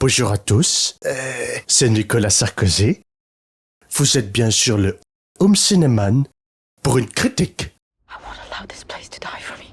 Bonjour à tous, c'est Nicolas Sarkozy. Vous êtes bien sur le Home Cinéman pour une critique. I won't allow this place to die for me.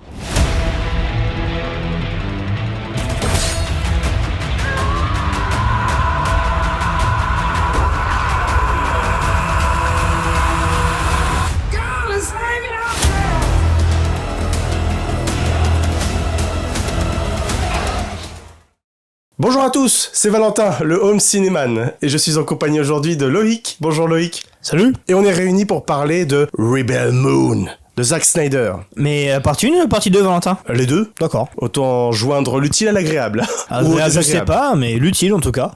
Bonjour à tous, c'est Valentin, le Home Cinéman, et je suis en compagnie aujourd'hui de Loïc. Bonjour Loïc. Salut. Et on est réunis pour parler de Rebel Moon, de Zack Snyder. Mais partie 1 ou partie 2, Valentin? Les deux. D'accord. Autant joindre l'utile à l'agréable. Ou je sais pas, mais l'utile en tout cas.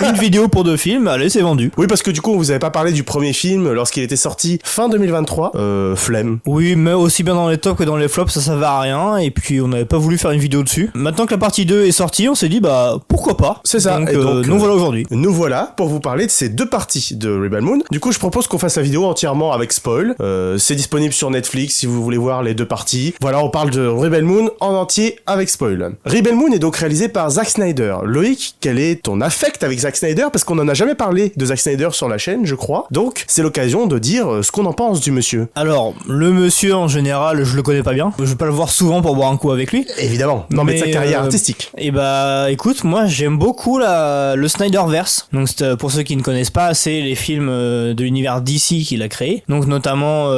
Une vidéo pour 2 films, allez, c'est vendu. Oui, parce que du coup, vous avez pas parlé du premier film lorsqu'il était sorti fin 2023. Flemme. Oui, mais aussi bien dans les tops que dans les flops, ça va à rien. Et puis on n'avait pas voulu faire une vidéo dessus. Maintenant que la partie 2 est sortie, on s'est dit bah pourquoi pas. C'est ça. Donc, Et donc nous voilà aujourd'hui. Nous voilà pour vous parler de ces 2 parties de Rebel Moon. Du coup, je propose qu'on fasse la vidéo entièrement avec spoil. C'est disponible sur Netflix si vous voulez voir les 2 parties. Voilà, on parle de Rebel Moon en entier avec spoil. Rebel Moon est donc réalisé par Zack Snyder. Loïc, quel est ton affect avec Zack Snyder? Parce qu'on en a jamais parlé de Zack Snyder sur la chaîne, je crois. Donc, c'est l'occasion de dire ce qu'on en pense du monsieur. Alors, le monsieur en général, je le connais pas bien. Je vais pas le voir souvent pour boire un coup avec lui. Évidemment. Non, mais de sa carrière artistique. Et bah, écoute, moi j'aime beaucoup le Snyderverse. Donc, pour ceux qui ne connaissent pas, c'est les films de l'univers DC qu'il a créé. Donc, notamment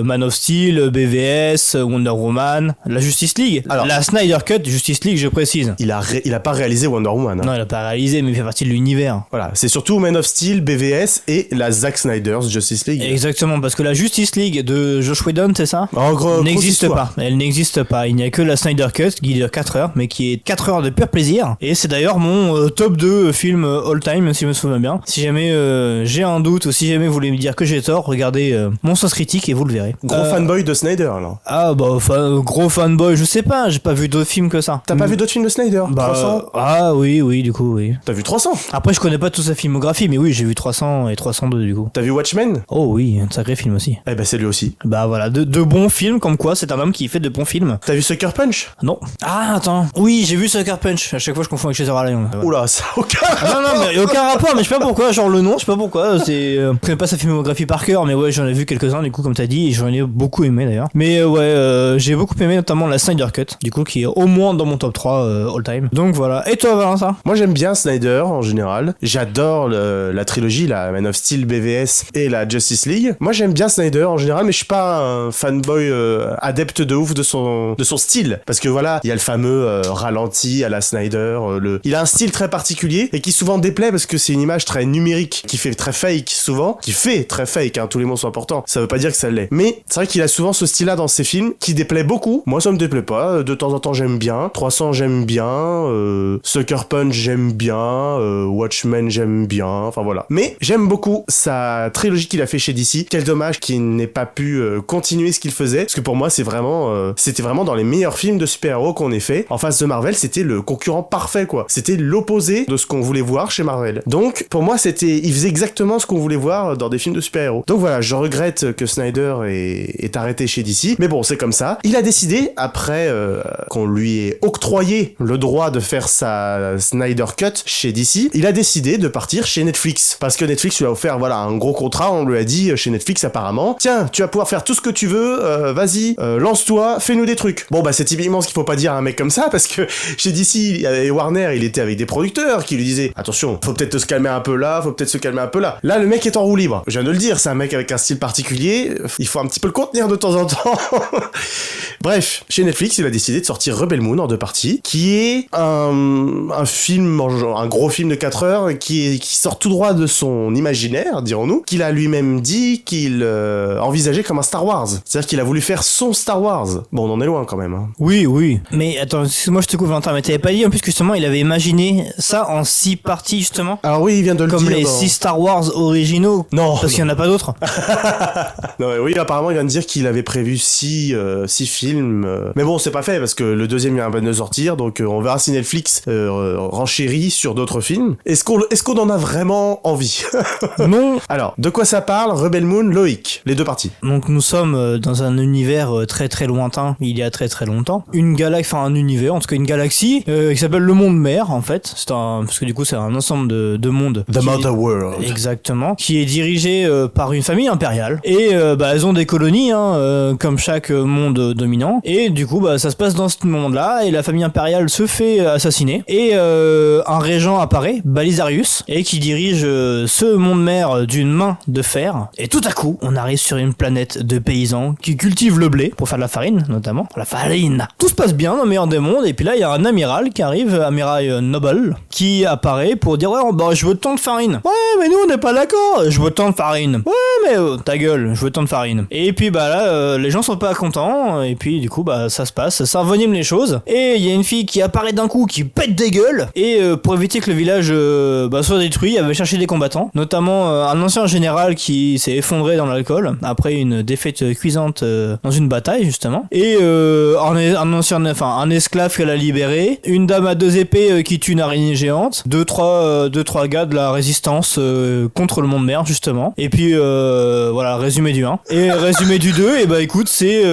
Man of Steel, BVS, Wonder Woman, la Justice League. Alors, la Snyder Cut Justice League, je précise. Il a pas réalisé Wonder Woman. Hein. Non, il a pas réalisé, mais il fait partie de l'univers. Voilà, c'est surtout Man of Steel, BVS et la Zack Snyder's Justice League. Exactement, parce que la Justice League de Joss Whedon, c'est ça? En gros, n'existe pas. Elle n'existe pas. Il n'y a que la Snyder Cut qui dure 4 heures, mais qui est 4 heures de pur plaisir. Et c'est d'ailleurs mon top 2 film all time, si je me souviens bien. Si jamais j'ai un doute ou si jamais vous voulez me dire que j'ai tort, regardez mon sens critique et vous le verrez. Gros fanboy de Snyder, alors. Ah bah, gros fanboy, je sais pas, j'ai pas vu d'autres films que ça. T'as pas vu d'autres films de Snyder? 300? Ah oui, du coup, oui. T'as vu 300? Après, je connais pas toute sa filmographie, mais oui, j'ai vu 300 et 302 du coup. T'as vu Watchmen? Oh oui, un sacré film aussi. Eh ben c'est lui aussi. Bah voilà, de bons films, comme quoi c'est un homme qui fait de bons films. T'as vu Sucker Punch? Non. Ah, attends. Oui, j'ai vu Sucker Punch. À chaque fois, je confonds avec Shutter Island. Ouais. Oula, ça a aucun rapport. Non, mais aucun rapport, mais je sais pas pourquoi, genre le nom, je sais pas pourquoi. Je connais pas sa filmographie par cœur, mais ouais, j'en ai vu quelques-uns, du coup, comme t'as dit, et j'en ai beaucoup aimé d'ailleurs. Mais j'ai beaucoup aimé notamment la Snyder Cut, du coup, qui est au moins dans mon top 3 all time. Donc voilà. Et toi, Valentin? Moi, j'aime bien Snyder en général. J'adore la trilogie, la Man of Steel, BVS et la Justice League. Moi, j'aime bien Snyder en général, mais je suis pas un fanboy adepte de ouf de son style. Parce que voilà, il y a le fameux ralenti à la Snyder. Il a un style très particulier et qui souvent déplaît parce que c'est une image très numérique, qui fait très fake souvent, hein, tous les mots sont importants. Ça veut pas dire que ça l'est. Mais c'est vrai qu'il a souvent ce style-là dans ses films qui déplaît beaucoup. Moi, ça me déplaît pas. De temps en temps, j'aime bien. 300, j'aime bien. Sucker Punch, j'aime bien. Watchmen, j'aime bien. Enfin voilà. Mais j'aime beaucoup sa trilogie qu'il a fait chez DC. Quel dommage qu'il n'ait pas pu continuer ce qu'il faisait. Parce que pour moi, c'était vraiment dans les meilleurs films de super-héros qu'on ait fait. En face de Marvel, c'était le concurrent parfait, quoi. C'était l'opposé de ce qu'on voulait voir chez Marvel. Donc, pour moi, il faisait exactement ce qu'on voulait voir dans des films de super-héros. Donc voilà, je regrette que Snyder est arrêté chez DC. Mais bon, c'est comme ça. Il a décidé, après qu'on lui ait octroyé le droit de faire sa Snyder Cut chez DC, il a décidé de partir chez Netflix. Parce que Netflix lui a offert, voilà, un gros contrat. On lui a dit chez Netflix, apparemment, tiens, tu vas pouvoir faire tout ce que tu veux, vas-y, lance-toi, fais-nous des trucs. Bon, bah, c'est typiquement ce qu'il faut pas dire à un mec comme ça, parce que chez DC et Warner, il était avec des producteurs qui lui disaient, attention, faut peut-être se calmer un peu là, faut peut-être se calmer un peu là. Là, le mec est en roue libre. Je viens de le dire, c'est un mec avec un style particulier, il faut un petit peu le contenir de temps en temps. Bref, chez Netflix, il a décidé de sortir Rebel Moon en 2 parties, qui est un film, un gros film de 4 heures, qui sort tout droit de son imaginaire, dirons-nous, qu'il a lui-même dit qu'il envisageait comme un Star Wars. C'est-à-dire qu'il a voulu faire son Star Wars. Bon, on en est loin quand même. Hein. Oui. Mais attends, moi je te coupe Valentin, mais t'avais pas dit en plus que justement il avait imaginé ça en 6 parties justement? Alors oui, il vient de le dire. Comme les 6 Star Wars originaux? Non. Parce qu'il y en a pas d'autres. Non, mais oui, apparemment il vient de dire dire qu'il avait prévu 6 films, mais bon, c'est pas fait parce que le deuxième vient de sortir, donc on verra si Netflix renchérit sur d'autres films. Est-ce qu'on en a vraiment envie? Non. Alors, de quoi ça parle? Rebel Moon, Loïc, les deux parties. Donc nous sommes dans un univers très très lointain, il y a très très longtemps. Une galaxie, enfin un univers, en tout cas une galaxie qui s'appelle le monde mère en fait. Parce que du coup c'est un ensemble de mondes. The Mother World. Exactement. Qui est dirigé par une famille impériale. Et elles ont des colonies, comme chaque monde dominant. Et du coup ça se passe dans ce monde-là et la famille impériale se fait assassiner. Et un régent apparaît, Balisarius, et qui dirige ce monde mère d'une main de fer. Et tout à coup, on arrive sur une planète de paysans qui cultivent le blé pour faire de la farine, notamment. La farine. Tout se passe bien dans le meilleur des mondes. Et puis là, il y a un amiral qui arrive, amiral Noble, qui apparaît pour dire ouais, je veux tant de farine. Ouais, mais nous on n'est pas d'accord. Je veux tant de farine. Ouais, mais ta gueule, je veux tant de farine. Et puis là, les gens sont pas contents. Et puis du coup, ça se passe, ça envenime les choses. Et il y a une fille qui apparaît d'un coup, qui pète des gueules. Et pour éviter que le village soit détruit, elle va chercher des combattants, notamment un ancien général qui s'est effondré dans l'alcool après une défaite cuisante dans une bataille justement. Et un esclave qu'elle a libéré, une dame à 2 épées qui tue une araignée géante, 2-3 gars de la résistance contre le monde mère justement. Et puis voilà, résumé du 1. Et résumé du 2, et écoute, c'est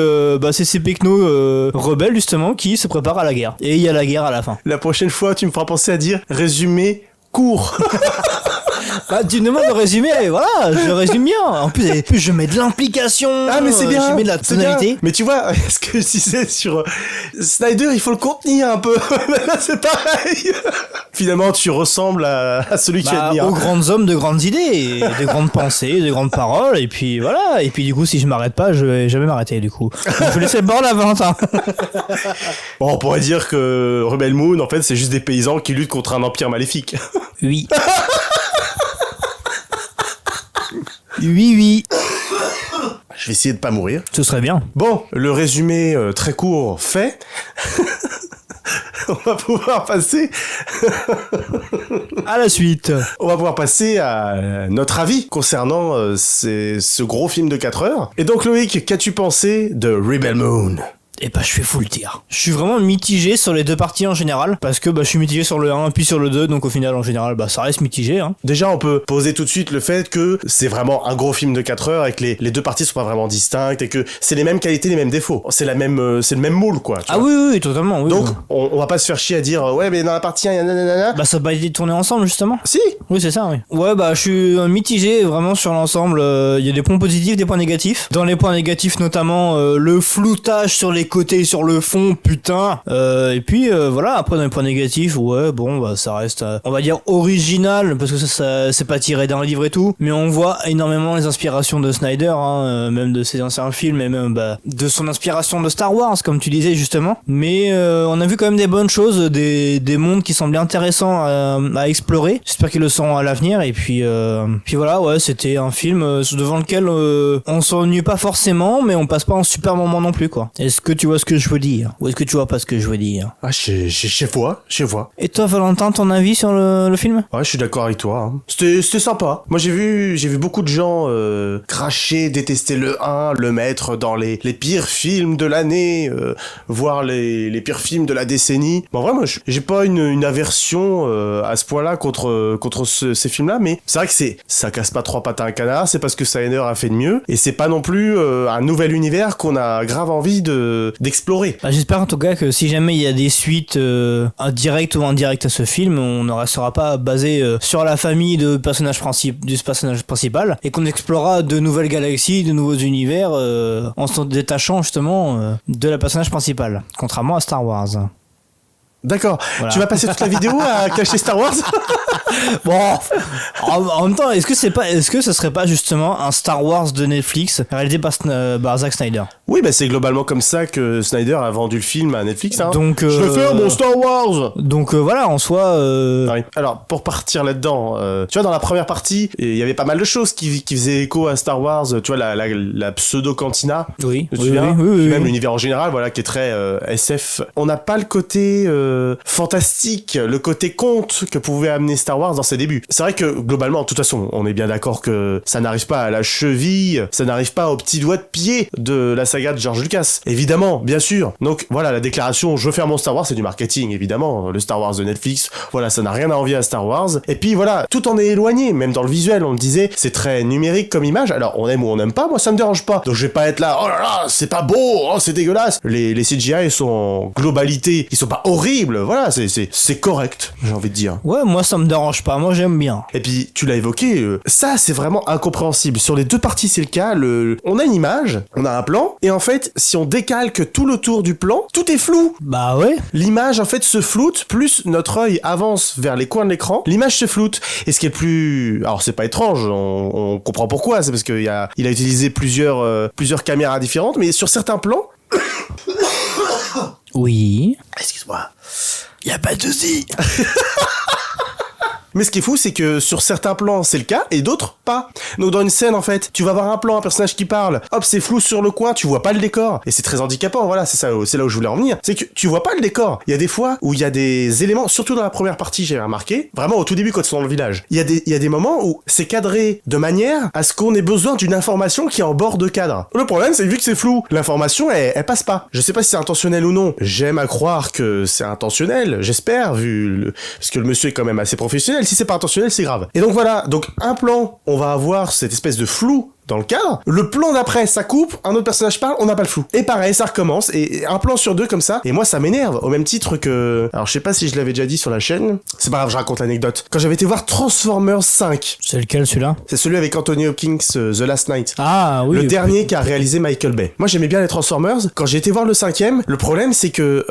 ces pecnos rebelles justement qui se préparent à la guerre. Et il y a la guerre à la fin. La prochaine fois, tu me feras penser à dire résumé court. Tu me demandes de résumer, voilà, je résume bien. En plus, je mets de l'implication. Ah, mais c'est bien. Je mets de la tonalité. Mais tu vois, ce que je disais sur Snyder, il faut le contenir un peu. Là, c'est pareil. Finalement, tu ressembles à celui qui admire. Aux grands hommes de grandes idées, de grandes pensées, de grandes paroles. Et puis voilà. Et puis du coup, si je m'arrête pas, je vais jamais m'arrêter du coup. Donc, je laisse le bord à Valentin. Bon, on pourrait dire que Rebel Moon, en fait, c'est juste des paysans qui luttent contre un empire maléfique. Oui. Oui. Je vais essayer de pas mourir. Ce serait bien. Bon, le résumé très court fait. On va pouvoir passer à la suite. On va pouvoir passer à notre avis concernant ce gros film de 4 heures. Et donc Loïc, qu'as-tu pensé de Rebel Moon ? Et je fais full tir. Je suis vraiment mitigé sur les deux parties en général, parce que je suis mitigé sur le 1 puis sur le 2, donc au final en général ça reste mitigé. Déjà on peut poser tout de suite le fait que c'est vraiment un gros film de 4 heures et que les deux parties sont pas vraiment distinctes et que c'est les mêmes qualités, les mêmes défauts. C'est le même moule quoi. Ah oui, totalement. Oui, donc oui. On va pas se faire chier à dire ouais mais dans la partie 1 il y a nanana. Ça va être tourné ensemble justement. Si. Oui c'est ça oui. Ouais je suis mitigé vraiment sur l'ensemble. Il y a des points positifs, des points négatifs. Dans les points négatifs notamment le floutage sur les côtés, sur le fond, putain. Et puis voilà, après dans les points négatifs, ça reste, on va dire original parce que ça c'est pas tiré d'un livre et tout, mais on voit énormément les inspirations de Snyder, même de ses anciens films et même de son inspiration de Star Wars, comme tu disais justement. Mais on a vu quand même des bonnes choses, des mondes qui semblaient intéressants à explorer. J'espère qu'ils le seront à l'avenir. Et puis voilà, c'était un film devant lequel on s'ennuie pas forcément, mais on passe pas un super moment non plus quoi. Est-ce que tu vois ce que je veux dire, ou est-ce que tu vois pas ce que je veux dire? Ah, je vois. Et toi, Valentin, ton avis sur le film? Ouais, je suis d'accord avec toi. C'était sympa. Moi, j'ai vu beaucoup de gens cracher, détester le 1, le mettre dans les pires films de l'année, voire les pires films de la décennie. En vrai, moi, j'ai pas une aversion à ce point-là contre ces films-là, mais c'est vrai que ça casse pas 3 pattes à un canard, c'est parce que Snyder a fait de mieux, et c'est pas non plus un nouvel univers qu'on a grave envie d'explorer. J'espère en tout cas que si jamais il y a des suites directes ou indirectes à ce film, on ne restera pas basé sur la famille du personnage principal et qu'on explorera de nouvelles galaxies, de nouveaux univers en se détachant justement de la personnage principal, contrairement à Star Wars. D'accord. Voilà. Tu vas passer toute la vidéo à cacher Star Wars? Bon, en même temps, est-ce que ce serait pas justement un Star Wars de Netflix réalisé par Zack Snyder? Oui, c'est globalement comme ça que Snyder a vendu le film à Netflix. Donc, je vais faire mon Star Wars. Donc voilà, en soi. Oui. Alors pour partir là-dedans, tu vois, dans la première partie, il y avait pas mal de choses qui faisaient écho à Star Wars. Tu vois, la pseudo cantina. Oui. Oui. Même l'univers en général, voilà, qui est très SF. On n'a pas le côté fantastique, le côté conte que pouvait amener Star Wars dans ses débuts. C'est vrai que globalement, de toute façon, on est bien d'accord que ça n'arrive pas à la cheville, ça n'arrive pas au petit doigt de pied de la saga de George Lucas. Évidemment, bien sûr. Donc voilà, la déclaration je veux faire mon Star Wars, c'est du marketing, évidemment. Le Star Wars de Netflix, voilà, ça n'a rien à envier à Star Wars. Et puis voilà, tout en est éloigné, même dans le visuel, on le disait, c'est très numérique comme image. Alors on aime ou on n'aime pas, moi ça me dérange pas. Donc je vais pas être là, oh là là, c'est pas beau, oh c'est dégueulasse. Les CGI sont en globalité, ils sont pas horribles, voilà, c'est correct, j'ai envie de dire. Ouais, moi ça me dérange pas, moi j'aime bien. Et puis tu l'as évoqué, ça c'est vraiment incompréhensible. Sur les deux parties c'est le cas, on a une image, on a un plan, et en fait si on décalque tout le tour du plan, tout est flou. Bah ouais. L'image en fait se floute, plus notre œil avance vers les coins de l'écran, l'image se floute. Et ce qui est plus... Alors c'est pas étrange, on comprend pourquoi, c'est parce qu'il a utilisé plusieurs caméras différentes, mais sur certains plans... Oui. Excuse-moi. Y a pas de souci. Mais ce qui est fou, c'est que sur certains plans, c'est le cas, et d'autres, pas. Donc dans une scène, en fait, tu vas voir un plan, un personnage qui parle, hop, c'est flou sur le coin, tu vois pas le décor. Et c'est très handicapant, voilà, c'est là où je voulais en venir. C'est que tu vois pas le décor. Il y a des fois où il y a des éléments, surtout dans la première partie, j'ai remarqué, vraiment au tout début quand ils sont dans le village, il y a des moments où c'est cadré de manière à ce qu'on ait besoin d'une information qui est en bord de cadre. Le problème, c'est que vu que c'est flou, l'information, elle passe pas. Je sais pas si c'est intentionnel ou non. J'aime à croire que c'est intentionnel, j'espère, parce que le monsieur est quand même assez professionnel. Si c'est pas intentionnel, c'est grave. Et donc voilà, donc un plan, on va avoir cette espèce de flou dans le cadre. Le plan d'après, ça coupe, un autre personnage parle, on n'a pas le flou. Et pareil, ça recommence, et un plan sur deux comme ça, et moi ça m'énerve, au même titre que... Alors je sais pas si je l'avais déjà dit sur la chaîne, c'est pas grave, je raconte l'anecdote. Quand j'avais été voir Transformers 5... C'est lequel celui-là? C'est celui avec Anthony Hopkins, The Last Night. Ah oui. Le dernier qu'a réalisé Michael Bay. Moi j'aimais bien les Transformers, quand j'ai été voir le 5e, le problème c'est que...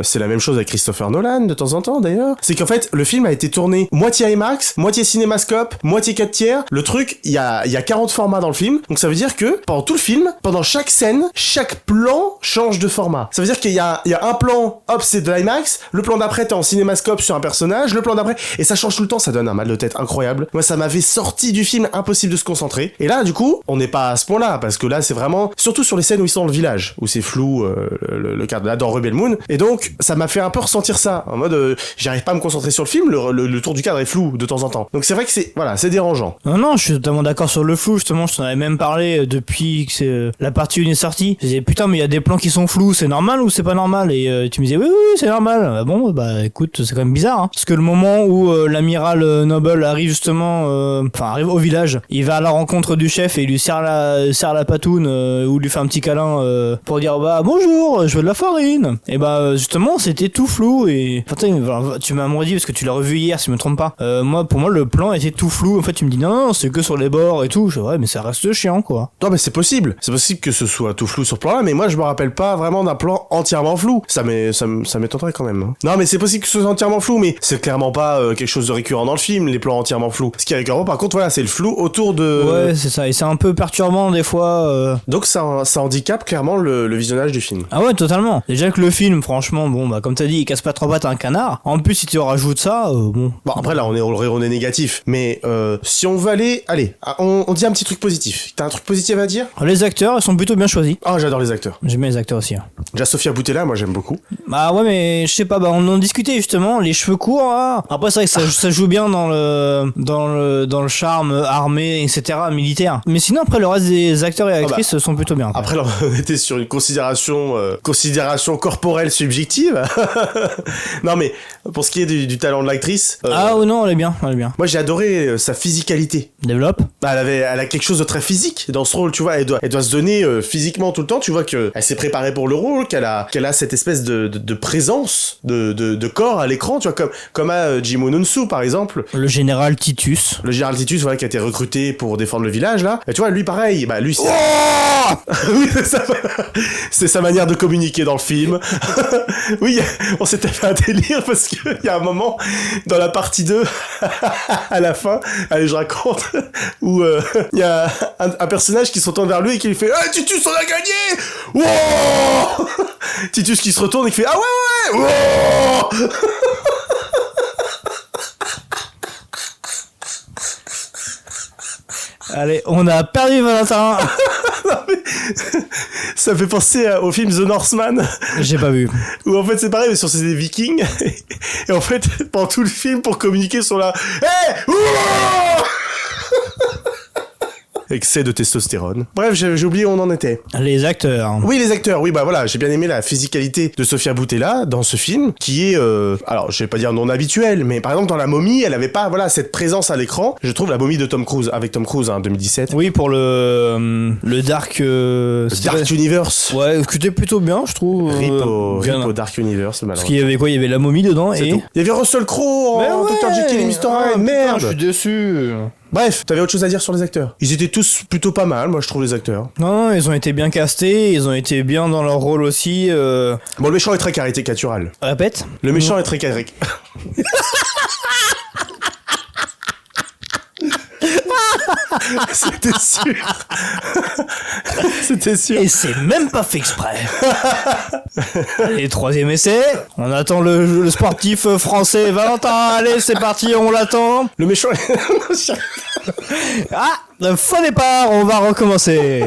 c'est la même chose avec Christopher Nolan, de temps en temps d'ailleurs, c'est qu'en fait, le film a été tourné moitié IMAX, moitié cinémascope, moitié 4/3, le truc, il y a 40 formats dans le film, donc ça veut dire que pendant tout le film, pendant chaque scène, chaque plan change de format. Ça veut dire qu'il y a un plan, hop, c'est de l'IMAX, le plan d'après t'es en cinémascope sur un personnage, le plan d'après, et ça change tout le temps, ça donne un mal de tête incroyable. Moi ça m'avait sorti du film, impossible de se concentrer. Et là du coup, on n'est pas à ce point-là, parce que là c'est vraiment, surtout sur les scènes où ils sont dans le village, où c'est flou, le cadre là dans Rebel Moon, et donc ça m'a fait un peu ressentir ça, en mode j'arrive pas à me concentrer sur le film, le tour du cadre est flou de temps en temps. Donc c'est vrai que c'est dérangeant. Non, je suis totalement d'accord sur le flou, justement, je t'en avais même parlé depuis que la partie 1 est sortie. Je disais putain, mais il y a des plans qui sont flous, c'est normal ou c'est pas normal? Et tu me disais oui, c'est normal. Bah bon, bah écoute, c'est quand même bizarre, hein. Parce que le moment où l'amiral Noble arrive justement, arrive au village, il va à la rencontre du chef et il lui serre la patoune ou lui fait un petit câlin pour dire bah bonjour, je veux de la farine. Et bah justement, c'était tout flou et tu m'as redit parce que tu l'as revu hier si je me trompe pas. Pour moi le plan était tout flou. En fait, tu me dis non, c'est que sur les bords et tout. Je dis ouais, mais ça reste chiant quoi. Non, mais c'est possible que ce soit tout flou sur ce plan-là, mais moi je me rappelle pas vraiment d'un plan entièrement flou. Ça m'étonnerait quand même. Non, mais c'est possible que ce soit entièrement flou, mais c'est clairement pas quelque chose de récurrent dans le film, les plans entièrement flous. Ce qui est récurrent, par contre, voilà, c'est le flou autour de... Ouais, c'est ça, et c'est un peu perturbant des fois. Donc ça handicape clairement le visionnage du film. Ah ouais, totalement. Déjà que le film, franchement, bon, bah comme t'as dit, il casse pas trois pattes à un canard. En plus, si tu rajoutes ça, bon... Bon, après là, on est négatif, mais si on veut aller, on dit un petit truc positif. T'as un truc positif à dire? Les acteurs, ils sont plutôt bien choisis. Ah, j'adore les acteurs. J'aime bien les acteurs aussi. Hein. Déjà Sofia Boutella, moi j'aime beaucoup. Bah ouais, mais je sais pas, bah on en discutait justement, les cheveux courts, hein. Après c'est vrai que ça joue bien dans le charme armé, etc., militaire. Mais sinon après le reste des acteurs et actrices sont plutôt bien. Après là, on était sur une considération corporelle subjective. Non mais pour ce qui est du talent de l'actrice. Non, elle est bien. Moi j'ai adoré sa physicalité. Développe. Bah, elle a quelque chose de très physique dans ce rôle, tu vois. Elle doit se donner physiquement tout le temps. Tu vois que elle s'est préparée pour le rôle, qu'elle a cette espèce de présence de corps à l'écran, tu vois, comme à Jimon Unsu par exemple. Le général Titus. Voilà, qui a été recruté pour défendre le village là. Et tu vois, lui pareil. Bah lui c'est. Oui, c'est sa manière de communiquer dans le film. Oui, on s'était fait un délire parce qu'il y a un moment dans la partie 2 à la fin, allez je raconte, où il y a un personnage qui se retourne vers lui et qui lui fait hey, Titus on a gagné. Wow. Titus qui se retourne et qui fait ah ouais wow. Allez, on a perdu Valentin. Ça fait penser au film The Northman, J'ai pas vu. où en fait c'est pareil, mais sur c'est des Vikings. Et en fait, pendant tout le film, pour communiquer, ils sont là. Hey, excès de testostérone. Bref, j'ai oublié où on en était. Les acteurs. Oui, les acteurs. Oui, bah voilà, j'ai bien aimé la physicalité de Sofia Boutella dans ce film, qui est, alors, je vais pas dire non habituel, mais par exemple dans La Momie, elle avait pas, voilà, cette présence à l'écran. Je trouve La Momie de Tom Cruise, avec Tom Cruise, hein, 2017. Oui, pour le Dark... Dark Universe. Ouais, c'était plutôt bien, je trouve. Rip au Dark Universe, Parce malheureusement. qu'il y avait quoi? Il y avait la momie dedans C'est et... tout. Il y avait Russell Crowe en Dr. Jekyll et Mr. Hyde. Merde. Je suis déçu. Bref, t'avais autre chose à dire sur les acteurs? Ils étaient tous plutôt pas mal, moi je trouve, les acteurs. Non, ils ont été bien castés, ils ont été bien dans leur rôle aussi. Bon, le méchant est très caricatural. Répète. Le méchant est très caricatural. C'était sûr. C'était sûr. Et c'est même pas fait exprès. Allez, troisième essai. On attend le sportif français Valentin. Allez, c'est parti, on l'attend. Le méchant Ah, faux départ, on va recommencer.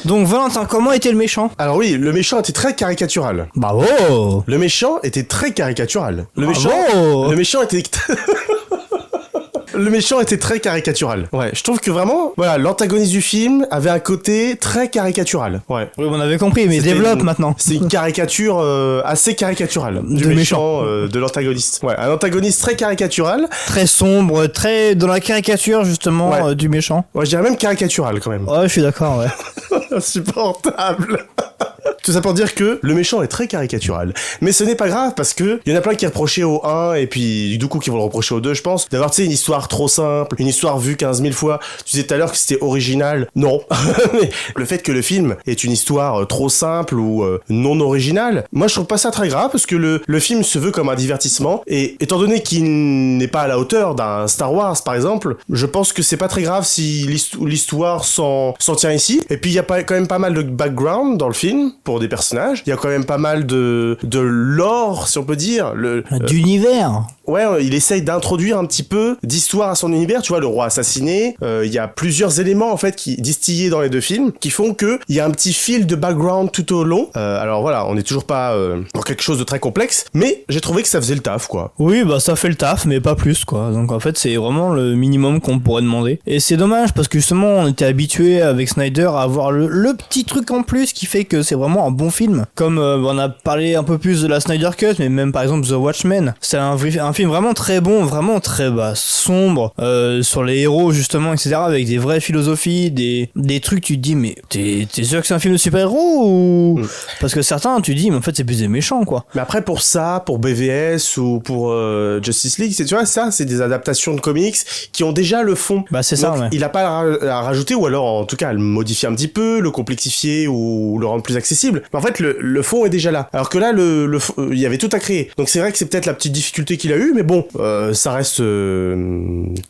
Donc Valentin, comment était le méchant? Alors oui, le méchant était très caricatural. Bravo. Le méchant était très caricatural. Le Bravo. méchant était... Le méchant était très caricatural. Ouais, je trouve que vraiment, voilà, l'antagoniste du film avait un côté très caricatural. Ouais. Oui, on avait compris, mais C'était développe maintenant. C'est une caricature assez caricaturale du De méchant, de l'antagoniste. Ouais, un antagoniste très caricatural. Très sombre, très dans la caricature justement Ouais. du méchant. Ouais, je dirais même caricatural quand même. Ouais, je suis d'accord, ouais. Insupportable. Tout ça pour dire que le méchant est très caricatural. Mais ce n'est pas grave parce que il y en a plein qui reprochaient au 1 et puis du coup qui vont le reprocher au 2, je pense, d'avoir, tu sais, une histoire trop simple, une histoire vue 15 000 fois. Tu disais tout à l'heure que c'était original. Non. Mais le fait que le film est une histoire trop simple ou non originale, moi je trouve pas ça très grave parce que le film se veut comme un divertissement et étant donné qu'il n'est pas à la hauteur d'un Star Wars par exemple, je pense que c'est pas très grave si l'histoire s'en tient ici. Et puis il y a quand même pas mal de background dans le film pour des personnages. Il y a quand même pas mal de lore, si on peut dire. D'univers. Ouais, il essaye d'introduire un petit peu d'histoire à son univers. Tu vois, le roi assassiné. Il y a plusieurs éléments en fait qui distillés dans les deux films qui font que il y a un petit fil de background tout au long. Alors voilà, on n'est toujours pas dans quelque chose de très complexe, mais j'ai trouvé que ça faisait le taf, quoi. Oui, bah ça fait le taf, mais pas plus quoi. Donc en fait, c'est vraiment le minimum qu'on pourrait demander. Et c'est dommage parce que justement, on était habitué avec Snyder à avoir le petit truc en plus qui fait que c'est vraiment un bon film. Comme on a parlé un peu plus de la Snyder Cut, mais même par exemple The Watchmen, c'est un film vraiment très bon, vraiment très sombre sur les héros justement, etc. Avec des vraies philosophies, des trucs. Tu te dis mais t'es sûr que c'est un film de super-héros ou parce que certains tu dis mais en fait c'est plus des méchants quoi. Mais après pour ça, pour BVS ou pour Justice League, tu vois, ça c'est des adaptations de comics qui ont déjà le fond. Bah c'est ça. Donc, Ouais. il a pas à rajouter ou alors en tout cas à le modifier un petit peu, le complexifier ou le rendre plus accessible. Mais en fait le fond est déjà là. Alors que là il y avait tout à créer. Donc c'est vrai que c'est peut-être la petite difficulté qu'il a eu, mais bon, ça reste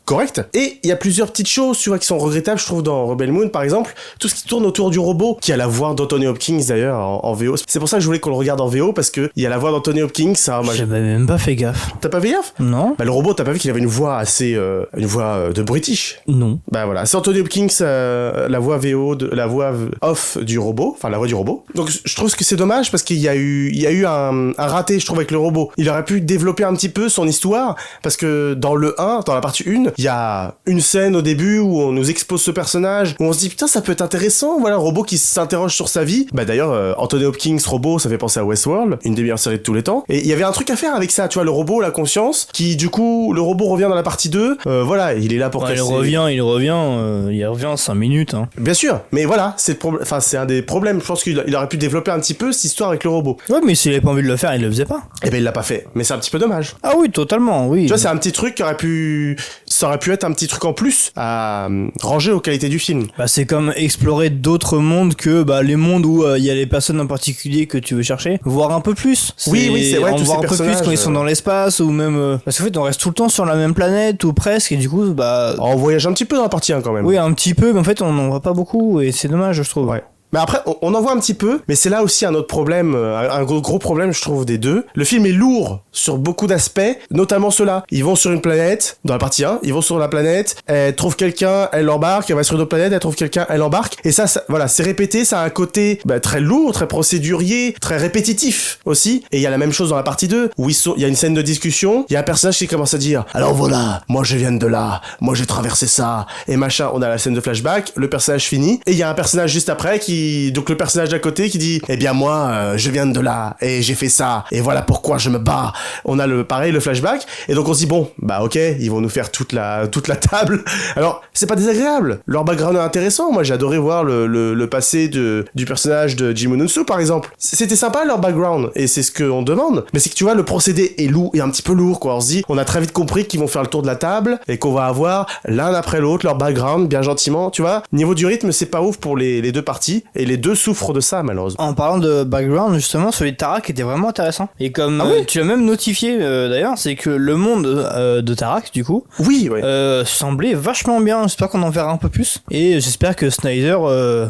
correct. Et il y a plusieurs petites choses, tu vois, qui sont regrettables, je trouve, dans Rebel Moon par exemple, tout ce qui tourne autour du robot, qui a la voix d'Anthony Hopkins d'ailleurs en VO. C'est pour ça que je voulais qu'on le regarde en VO parce que il y a la voix d'Anthony Hopkins. Ça, moi, J'avais même pas fait gaffe. t'as pas fait gaffe? Non. Bah le robot, t'as pas vu qu'il avait une voix assez, une voix de British. Non. Bah voilà, c'est Anthony Hopkins, la voix VO, la voix off du robot, enfin la voix du robot. Donc je trouve que c'est dommage parce qu'il y a eu un raté, je trouve, avec le robot. Il aurait pu développer un petit peu son histoire parce que dans le 1, dans la partie 1, il y a une scène au début où on nous expose ce personnage, où on se dit putain ça peut être intéressant, voilà un robot qui s'interroge sur sa vie. Bah d'ailleurs, Anthony Hopkins robot, ça fait penser à Westworld, une des meilleures séries de tous les temps. Et il y avait un truc à faire avec ça, tu vois, le robot, la conscience, qui du coup, le robot revient dans la partie 2, voilà, il est là pour casser... Il revient 5 minutes. Hein. Bien sûr, mais voilà, c'est un des problèmes. Je pense qu'il aurait pu développer un petit peu cette histoire avec le robot. Ouais, mais s'il avait pas envie de le faire, il le faisait pas. Et ben il l'a pas fait, mais c'est un petit peu dommage. Ah oui, totalement, oui. Tu vois, c'est un petit truc qui aurait pu... Ça aurait pu être un petit truc en plus à ranger aux qualités du film. Bah, c'est comme explorer d'autres mondes que les mondes où il y a les personnes en particulier que tu veux chercher, voir un peu plus. Oui, c'est vrai, on tous voit ces un peu plus personnages, quand ils sont dans l'espace ou même... Parce qu'en fait, on reste tout le temps sur la même planète ou presque, et du coup, On voyage un petit peu dans la partie 1 quand même. Oui, un petit peu, mais en fait, on n'en voit pas beaucoup, et c'est dommage, je trouve. Ouais. Mais après, on en voit un petit peu, mais c'est là aussi un autre problème, un gros problème, je trouve, des deux. Le film est lourd sur beaucoup d'aspects, notamment ceux-là. Ils vont sur une planète, dans la partie 1, ils vont sur la planète, elle trouve quelqu'un, elle l'embarque, elle va sur une autre planète, elle trouve quelqu'un, elle l'embarque. Et ça, voilà, c'est répété, ça a un côté très lourd, très procédurier, très répétitif aussi. Et il y a la même chose dans la partie 2, où il y a une scène de discussion, il y a un personnage qui commence à dire « Alors voilà, moi je viens de là, moi j'ai traversé ça, et machin. » On a la scène de flashback, le personnage finit, et il y a un personnage juste après donc le personnage d'à côté qui dit eh bien moi je viens de là et j'ai fait ça et voilà pourquoi je me bats. On a le flashback et donc on se dit bon bah ok, ils vont nous faire toute la table. Alors c'est pas désagréable, leur background est intéressant. Moi j'ai adoré voir le passé du personnage de Jim Onunsu par exemple. C'était sympa leur background et c'est ce qu'on demande, mais c'est que tu vois le procédé est lourd et un petit peu lourd quoi. On se dit on a très vite compris qu'ils vont faire le tour de la table et qu'on va avoir l'un après l'autre leur background bien gentiment, tu vois. Niveau du rythme c'est pas ouf pour les deux parties. Et les deux souffrent de ça, malheureusement. En parlant de background, justement, celui de Tarak était vraiment intéressant. Et comme tu l'as même notifié d'ailleurs, c'est que le monde de Tarak, du coup, semblait vachement bien. J'espère qu'on en verra un peu plus. Et j'espère que Snyder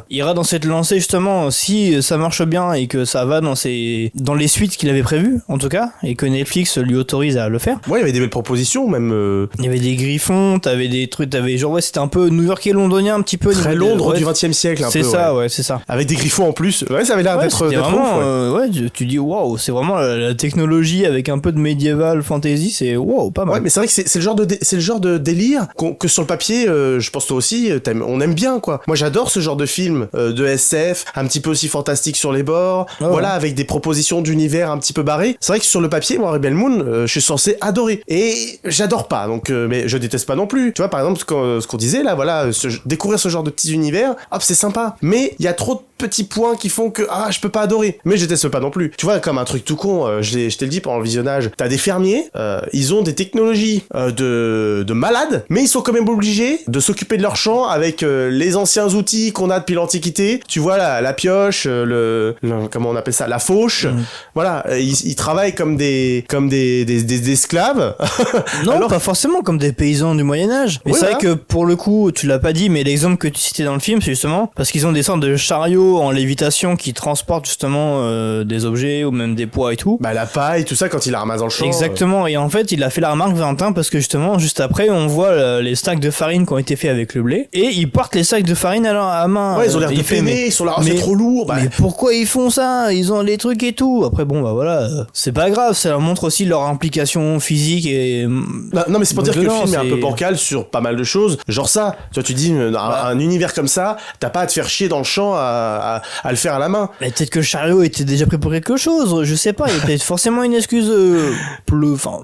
ira dans cette lancée, justement, si ça marche bien et que ça va dans les suites qu'il avait prévues, en tout cas, et que Netflix lui autorise à le faire. Ouais, il y avait des belles propositions, même. Il y avait des griffons, t'avais des trucs, c'était un peu new-yorkais londonien, un petit peu. Très Londres du 20e siècle, un peu. C'est ça, ouais, c'est ça. Avec des griffons en plus. Ouais, ça avait l'air d'être vraiment, tu dis waouh, c'est vraiment la technologie avec un peu de médiéval fantasy, c'est waouh, pas mal. Ouais, mais c'est vrai que c'est le genre de délire que sur le papier, je pense toi aussi, on aime bien quoi. Moi j'adore ce genre de film de SF, un petit peu aussi fantastique sur les bords, avec des propositions d'univers un petit peu barrés. C'est vrai que sur le papier, moi Rebel Moon, je suis censé adorer. Et j'adore pas, donc mais je déteste pas non plus. Tu vois par exemple ce qu'on disait là, voilà, découvrir ce genre de petits univers, hop, c'est sympa. Mais il y a trop de petits points qui font que je peux pas adorer, mais je déteste pas non plus. Tu vois, comme un truc tout con, je te le dis pendant le visionnage, t'as des fermiers, ils ont des technologies de malades, mais ils sont quand même obligés de s'occuper de leur champ avec les anciens outils qu'on a depuis l'Antiquité. Tu vois la pioche, comment on appelle ça, la fauche. Voilà, ils travaillent comme des esclaves. Non, alors, pas forcément comme des paysans du Moyen Âge. Mais c'est vrai que pour le coup, tu l'as pas dit, mais l'exemple que tu citais dans le film, c'est justement parce qu'ils ont des sortes de chariots en lévitation qui transportent justement des objets ou même des poids et tout. Bah la paille, tout ça quand il la ramasse dans le champ. Exactement, et en fait il a fait la remarque Valentin parce que justement juste après on voit les sacs de farine qui ont été faits avec le blé et ils portent les sacs de farine à main. Ouais, ils ont l'air de peiner, ils sont là, c'est trop lourd. Mais pourquoi ils font ça? Ils ont les trucs et tout. Après bon bah voilà, c'est pas grave, ça leur montre aussi leur implication physique et... Non mais c'est pour dire que le film est un peu bancal sur pas mal de choses, genre ça, tu vois, tu dis un univers comme ça, t'as pas à te faire chier dans le champ à le faire à la main. Mais peut-être que le chariot était déjà pris pour quelque chose, je sais pas, il y a peut-être forcément une excuse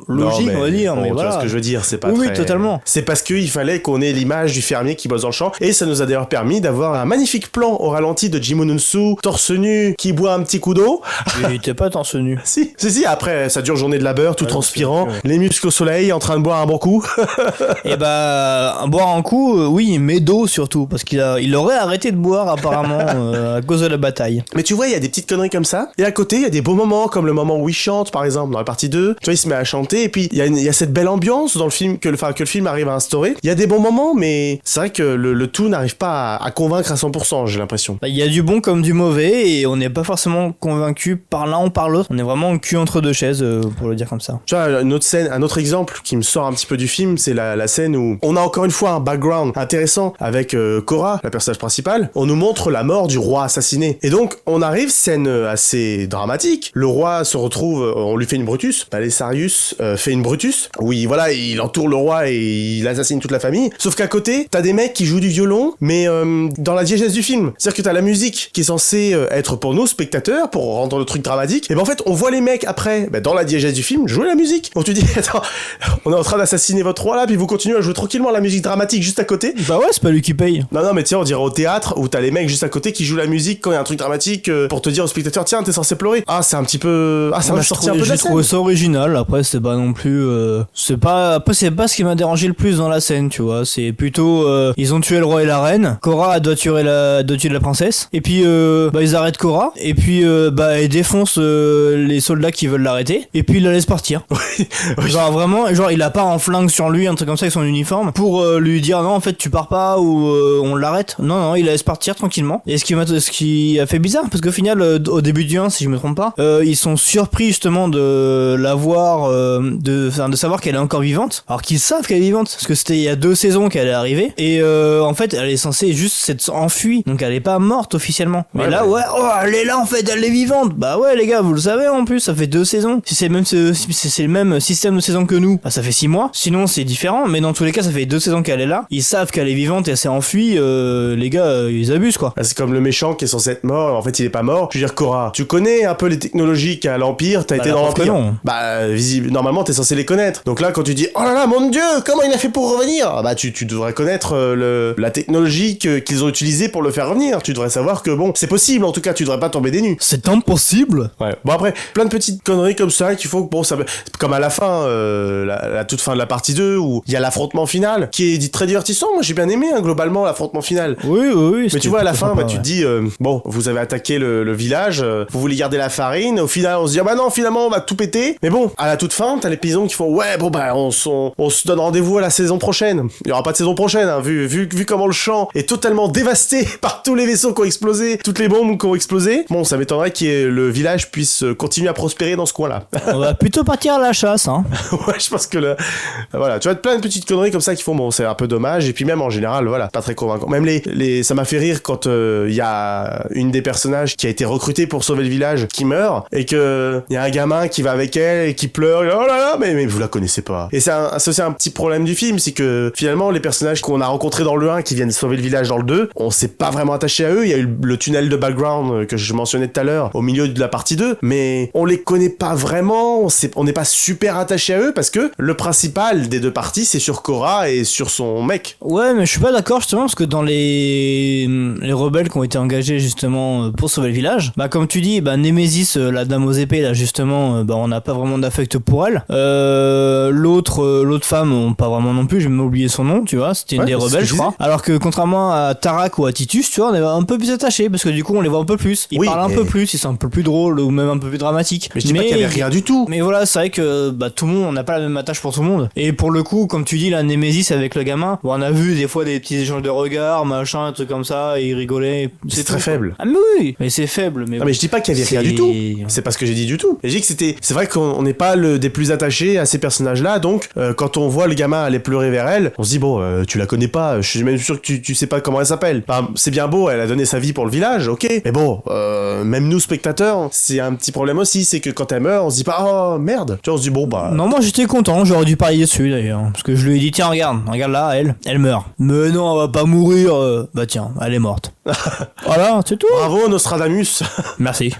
logique, on va dire. Bon, mais tu voilà. vois ce que je veux dire, c'est pas Oui, totalement. C'est parce qu'il fallait qu'on ait l'image du fermier qui bosse dans le champ, et ça nous a d'ailleurs permis d'avoir un magnifique plan au ralenti de Jim Onunsu, torse nu, qui boit un petit coup d'eau. Il était pas torse nu. Si, après sa dure journée de labeur, tout transpirant, les muscles au soleil, en train de boire un bon coup. Et boire un coup, oui, mais d'eau surtout, parce qu'il aurait arrêté de boire apparemment à cause de la bataille. Mais tu vois, il y a des petites conneries comme ça, et à côté, il y a des beaux moments, comme le moment où il chante, par exemple, dans la partie 2. Tu vois, il se met à chanter, et puis il y a cette belle ambiance dans le film, que le film arrive à instaurer. Il y a des bons moments, mais c'est vrai que le tout n'arrive pas à convaincre à 100%, j'ai l'impression. Il y a du bon comme du mauvais, et on n'est pas forcément convaincu par l'un ou par l'autre. On est vraiment cul entre deux chaises, pour le dire comme ça. Tu vois, un autre exemple qui me sort un petit peu du film, c'est la scène où on a encore une fois un background intéressant avec Cora, la personnage principale. On nous montre la mort du roi assassiné. Et donc, on arrive, scène assez dramatique. Le roi se retrouve, on lui fait une Brutus. Balisarius fait une Brutus. Oui, voilà, il entoure le roi et il assassine toute la famille. Sauf qu'à côté, t'as des mecs qui jouent du violon, mais dans la diégèse du film. C'est-à-dire que t'as la musique qui est censée être pour nous, spectateurs, pour rendre le truc dramatique. Et ben en fait, on voit les mecs après, dans la diégèse du film, jouer la musique. Donc tu dis, attends, on est en train d'assassiner votre roi là, puis vous continuez à jouer tranquillement la musique dramatique juste à côté. Bah ouais, c'est pas lui qui paye. Non, mais tiens, on dirait au théâtre où t'as les mecs juste à côté qui jouent la musique quand il y a un truc dramatique pour te dire au spectateur, tiens, t'es censé pleurer. Ah, c'est un petit peu. Ah, ça m'a sorti un peu de la scène. J'ai trouvé ça original. Après, c'est pas non plus. C'est pas ce qui m'a dérangé le plus dans la scène, tu vois. C'est plutôt. Ils ont tué le roi et la reine. Cora doit tuer la princesse. Et puis, ils arrêtent Cora. Et puis, ils défoncent les soldats qui veulent l'arrêter. Et puis, ils la laissent partir. Oui. Genre, vraiment, il a pas un flingue sur lui, un truc comme ça avec son uniforme, pour lui dire non, en fait, tu pars pas ou on l'arrête. Non, il la laisse partir tranquillement. Et ce qui m'a c'est ce qui a fait bizarre, parce qu'au final, au début du 1, si je me trompe pas, ils sont surpris justement de la voir, de savoir qu'elle est encore vivante, alors qu'ils savent qu'elle est vivante, parce que c'était il y a 2 saisons qu'elle est arrivée, et en fait, elle est censée juste s'être enfuie, donc elle est pas morte officiellement. Mais là, elle est là en fait, elle est vivante. Bah ouais, les gars, vous le savez en plus, ça fait 2 saisons. Si c'est le même système de saison que nous, bah ça fait 6 mois. Sinon, c'est différent, mais dans tous les cas, ça fait 2 saisons qu'elle est là. Ils savent qu'elle est vivante et elle s'est enfuie. Les gars, ils abusent quoi. C'est comme le méchant qui est censé être mort, en fait il est pas mort. Je veux dire, Cora, tu connais un peu les technologies qu'a l'Empire, t'as été dans l'Empire. Bah normalement t'es censé les connaître. Donc là quand tu dis oh là là mon dieu, comment il a fait pour revenir, bah tu devrais connaître la technologie qu'ils ont utilisée pour le faire revenir. Tu devrais savoir que bon, c'est possible, en tout cas tu devrais pas tomber des nues. C'est impossible. Ouais. Bon après, plein de petites conneries comme ça qu'il faut que bon, ça comme à la fin, la toute fin de la partie 2 où il y a l'affrontement final qui est très divertissant. Moi j'ai bien aimé globalement l'affrontement final. Oui. Mais tu vois à la fin, tu te dis bon, vous avez attaqué le village, vous voulez garder la farine, au final on se dit ah bah non, finalement on va tout péter. Mais bon, à la toute fin, t'as les paysans qui font ouais bon bah on se donne rendez-vous à la saison prochaine. Il y aura pas de saison prochaine, hein, vu comment le champ est totalement dévasté par tous les vaisseaux qui ont explosé, toutes les bombes qui ont explosé. Bon, ça m'étonnerait que le village puisse continuer à prospérer dans ce coin-là. On va plutôt partir à la chasse, hein. Ouais, je pense que là, voilà, tu vois, plein de petites conneries comme ça qui font bon, c'est un peu dommage. Et puis même en général, voilà, pas très convaincant. Même ça m'a fait rire quand il y a une des personnages qui a été recrutée pour sauver le village qui meurt et que il y a un gamin qui va avec elle et qui pleure. Et, oh là là, mais vous la connaissez pas. Et c'est aussi un petit problème du film, c'est que finalement les personnages qu'on a rencontrés dans le 1 qui viennent sauver le village dans le 2, on s'est pas vraiment attaché à eux. Il y a eu le tunnel de background que je mentionnais tout à l'heure au milieu de la partie 2, mais on les connaît pas vraiment, on n'est pas super attaché à eux parce que le principal des 2 parties c'est sur Cora et sur son mec. Ouais, mais je suis pas d'accord justement parce que dans les rebelles qui ont été engagés justement pour sauver le village, bah comme tu dis, bah Némésis, la dame aux épées là justement, bah on n'a pas vraiment d'affect pour elle. L'autre femme, on pas vraiment non plus, j'ai même oublié son nom, tu vois, c'était une des rebelles je crois. Alors que contrairement à Tarak ou à Titus, tu vois, on est un peu plus attaché parce que du coup on les voit un peu plus. Ils parlent un peu plus, ils sont un peu plus drôles ou même un peu plus dramatiques. Mais je dis pas qu'il y avait rien du tout. Mais voilà, c'est vrai que bah tout le monde, on n'a pas la même attache pour tout le monde. Et pour le coup, comme tu dis, la Némésis avec le gamin, bon, on a vu des fois des petits échanges de regards, machin, un truc comme ça, et ils rigolaient. C'est très faible. Ah mais oui, mais c'est faible. Mais, non, mais je dis pas qu'il y avait rien du tout. C'est pas ce que j'ai dit du tout. J'ai dit que c'est vrai qu'on n'est pas des plus attachés à ces personnages-là, donc quand on voit le gamin aller pleurer vers elle, on se dit bon, tu la connais pas, je suis même sûr que tu sais pas comment elle s'appelle. Enfin, c'est bien beau, elle a donné sa vie pour le village, ok. Mais bon, même nous spectateurs, c'est un petit problème aussi, c'est que quand elle meurt, on se dit pas oh merde. Tu vois, on se dit bon bah. Non, moi j'étais content, j'aurais dû parier dessus d'ailleurs, parce que je lui ai dit tiens regarde là, elle meurt. Mais non, elle va pas mourir. Bah tiens, elle est morte. Voilà, c'est tout. Bravo Nostradamus. Merci.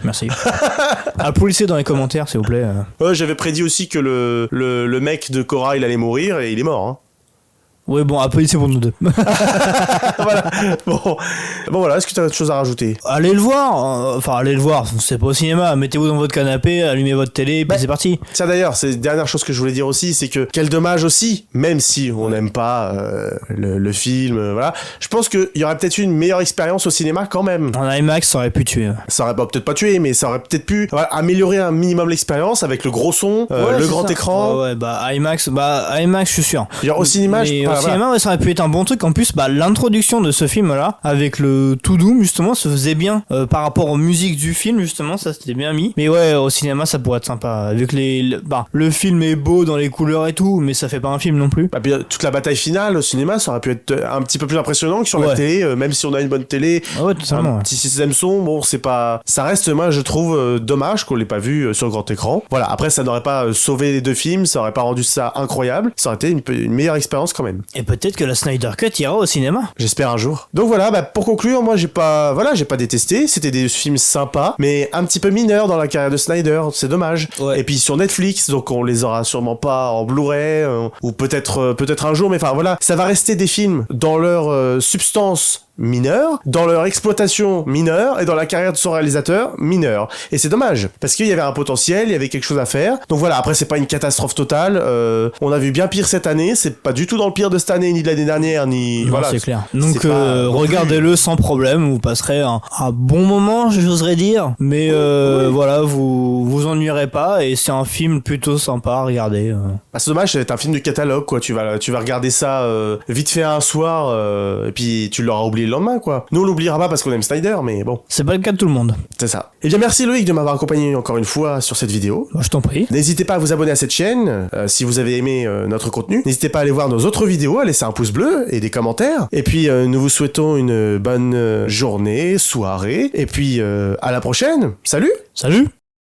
Applaudissez dans les commentaires s'il vous plaît. Ouais, j'avais prédit aussi que le mec de Cora il allait mourir et il est mort. Hein. Ouais, bon, applaudissez pour nous deux. Voilà. Bon, voilà, est-ce que tu as autre chose à rajouter? Allez le voir. Enfin, allez le voir. C'est pas au cinéma. Mettez-vous dans votre canapé, allumez votre télé, et puis c'est parti. Ça d'ailleurs, c'est la dernière chose que je voulais dire aussi, c'est que quel dommage aussi, même si on n'aime pas le film, voilà, je pense qu'il y aurait peut-être eu une meilleure expérience au cinéma quand même. En IMAX, ça aurait pu tuer. Ça aurait peut-être pas tué, mais ça aurait peut-être pu améliorer un minimum l'expérience avec le gros son, le grand écran. Ouais, IMAX, je suis sûr. Au cinéma, au cinéma, ouais, ça aurait pu être un bon truc. En plus, l'introduction de ce film-là, avec le tout doom, justement, se faisait bien par rapport aux musiques du film, justement, ça c'était bien mis. Mais ouais, au cinéma, ça pourrait être sympa. Vu que le film est beau dans les couleurs et tout, mais ça fait pas un film non plus. Puis, toute la bataille finale au cinéma, ça aurait pu être un petit peu plus impressionnant que sur la télé, même si on a une bonne télé, un petit système son, bon, c'est pas. Ça reste, moi, je trouve dommage qu'on l'ait pas vu sur le grand écran. Voilà, après, ça n'aurait pas sauvé les 2 films, ça aurait pas rendu ça incroyable, ça aurait été une meilleure expérience quand même. Et peut-être que la Snyder Cut ira au cinéma. J'espère un jour. Donc voilà, pour conclure, moi j'ai pas détesté, c'était des films sympas, mais un petit peu mineurs dans la carrière de Snyder, c'est dommage. Ouais. Et puis sur Netflix, donc on les aura sûrement pas en Blu-ray, ou peut-être un jour, mais enfin voilà, ça va rester des films dans leur substance mineure, dans leur exploitation mineure, et dans la carrière de son réalisateur mineure. Et c'est dommage, parce qu'il y avait un potentiel, il y avait quelque chose à faire. Donc voilà, après c'est pas une catastrophe totale, on a vu bien pire cette année, c'est pas du tout dans le pire de cette année, ni de l'année dernière, ni... Non, voilà, c'est clair. Donc regardez-le sans problème, vous passerez un bon moment, j'oserais dire, mais voilà, vous ennuierez pas, et c'est un film plutôt sympa à regarder. C'est dommage, c'est un film du catalogue, quoi. Tu vas regarder ça vite fait un soir, et puis tu l'auras oublié l'oublie le lendemain, quoi. Nous, on l'oubliera pas parce qu'on aime Snyder, mais bon, C'est pas le cas de tout le monde. c'est ça. Eh bien, merci Loïc de m'avoir accompagné encore une fois sur cette vidéo. Bah, je t'en prie. N'hésitez pas à vous abonner à cette chaîne si vous avez aimé notre contenu. N'hésitez pas à aller voir nos autres vidéos, à laisser un pouce bleu et des commentaires. Et puis, nous vous souhaitons une bonne journée, soirée. Et puis, à la prochaine. Salut! Salut!